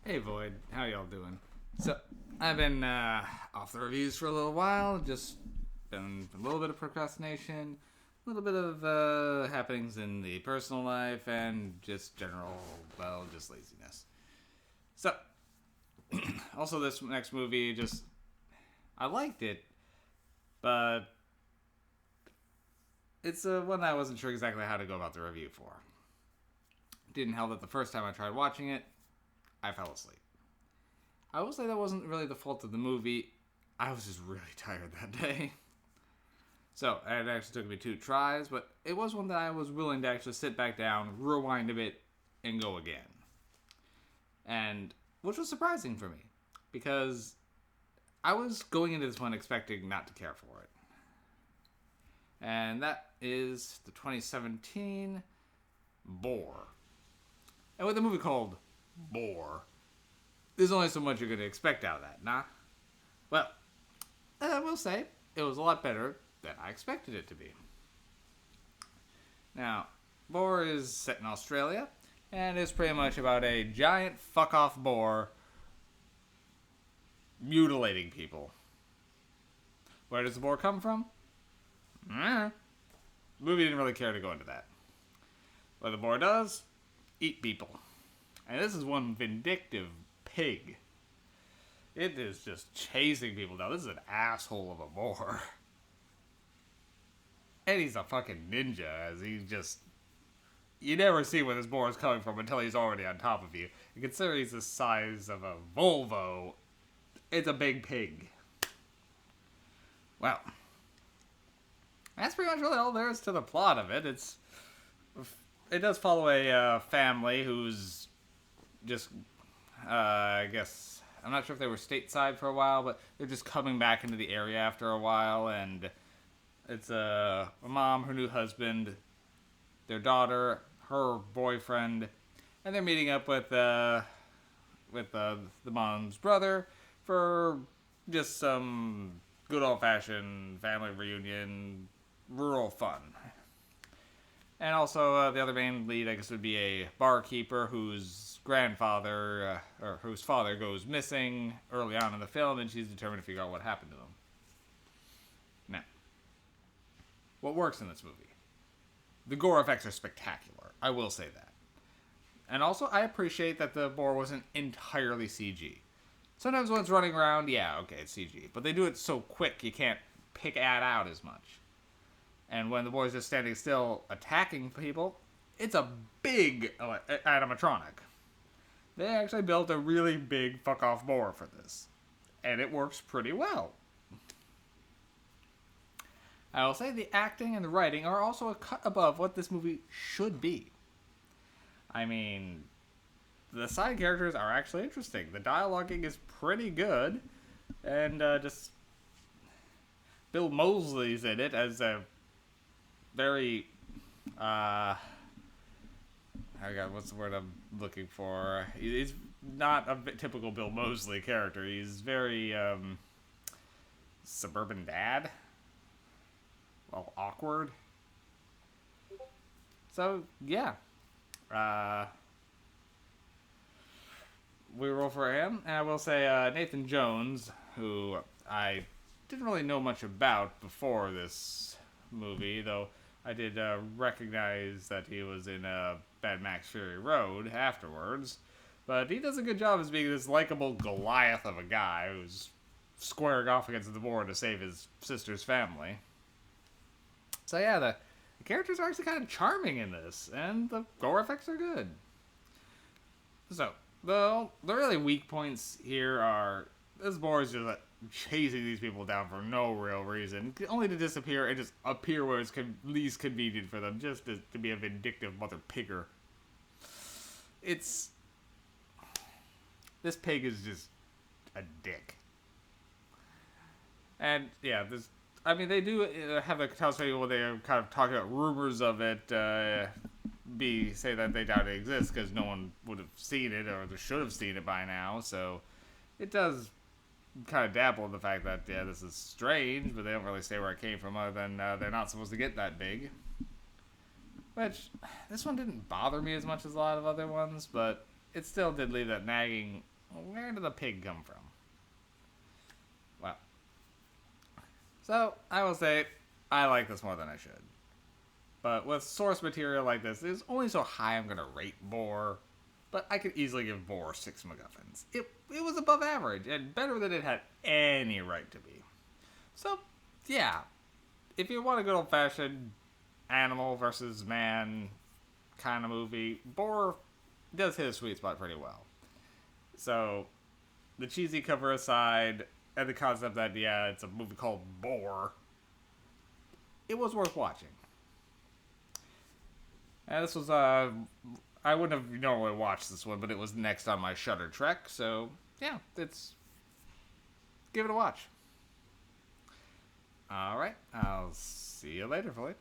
Hey Void, how y'all doing? So, I've been off the reviews for a little while, just been a little bit of procrastination, a little bit of happenings in the personal life, and just general, just laziness. So, also this next movie, I liked it, but it's one that I wasn't sure exactly how to go about the review for. Didn't help that the first time I tried watching it, I fell asleep. I will say that wasn't really the fault of the movie. I was just really tired that day. So, it actually took me 2 tries, but it was one that I was willing to actually sit back down, rewind a bit, and go again. And, which was surprising for me, because I was going into this one expecting not to care for it. And that is the 2017 Boar. And with a movie called Boar, there's only so much you're going to expect out of that, nah? Well, I will say, it was a lot better than I expected it to be. Now, Boar is set in Australia, and is pretty much about a giant fuck-off boar mutilating people. Where does the boar come from? The movie didn't really care to go into that. What the boar does, eat people. And this is one vindictive pig. It is just chasing people down. This is an asshole of a boar. And he's a fucking ninja, as he just... You never see where this boar is coming from until he's already on top of you. And considering he's the size of a Volvo, it's a big pig. Well, that's pretty much really all there is to the plot of it. It does follow a family who's just, I guess, I'm not sure if they were stateside for a while, but they're just coming back into the area after a while, and it's a mom, her new husband, their daughter, her boyfriend, and they're meeting up with the mom's brother for just some good old-fashioned family reunion, rural fun. And also, the other main lead, I guess, would be a barkeeper whose grandfather, or whose father goes missing early on in the film, and she's determined to figure out what happened to him. Now, what works in this movie? The gore effects are spectacular. I will say that. And also, I appreciate that the boar wasn't entirely CG. Sometimes when it's running around, yeah, okay, it's CG. But they do it so quick, you can't pick it out as much. And when the boy's just standing still attacking people, it's a big animatronic. They actually built a really big fuck-off boar for this. And it works pretty well. I will say the acting and the writing are also a cut above what this movie should be. I mean, the side characters are actually interesting. The dialoguing is pretty good. And just... Bill Moseley's in it as a very, I got, what's the word I'm looking for? He's not a typical Bill Moseley character. He's very, suburban dad. Well, awkward. So, yeah. We roll for him. And I will say, Nathan Jones, who I didn't really know much about before this movie, though I did recognize that he was in Mad Max Fury Road afterwards. But he does a good job as being this likable Goliath of a guy who's squaring off against the boar to save his sister's family. So yeah, the characters are actually kind of charming in this, and the gore effects are good. So, the really weak points here are, this boar is just chasing these people down for no real reason, only to disappear and just appear where it's least convenient for them, just to be a vindictive mother pigger. This pig is just a dick. And yeah, they do have a tell-tale where they're kind of talking about rumors of it, say that they doubt it exists because no one would have seen it or should have seen it by now, so it does kind of dabble in the fact that, yeah, this is strange, but they don't really say where it came from other than they're not supposed to get that big. Which, this one didn't bother me as much as a lot of other ones, but it still did leave that nagging where did the pig come from? Well, so I will say I like this more than I should. But with source material like this, it's only so high I'm gonna rate Boar. But I could easily give Boar 6 MacGuffins. It was above average and better than it had any right to be. So, yeah, if you want a good old fashioned animal versus man kind of movie, Boar does hit a sweet spot pretty well. So, the cheesy cover aside, and the concept that, yeah, it's a movie called Boar, it was worth watching. And this was, I wouldn't have normally watched this one, but it was next on my Shudder Trek, so, yeah, give it a watch. Alright, I'll see you later, Floyd.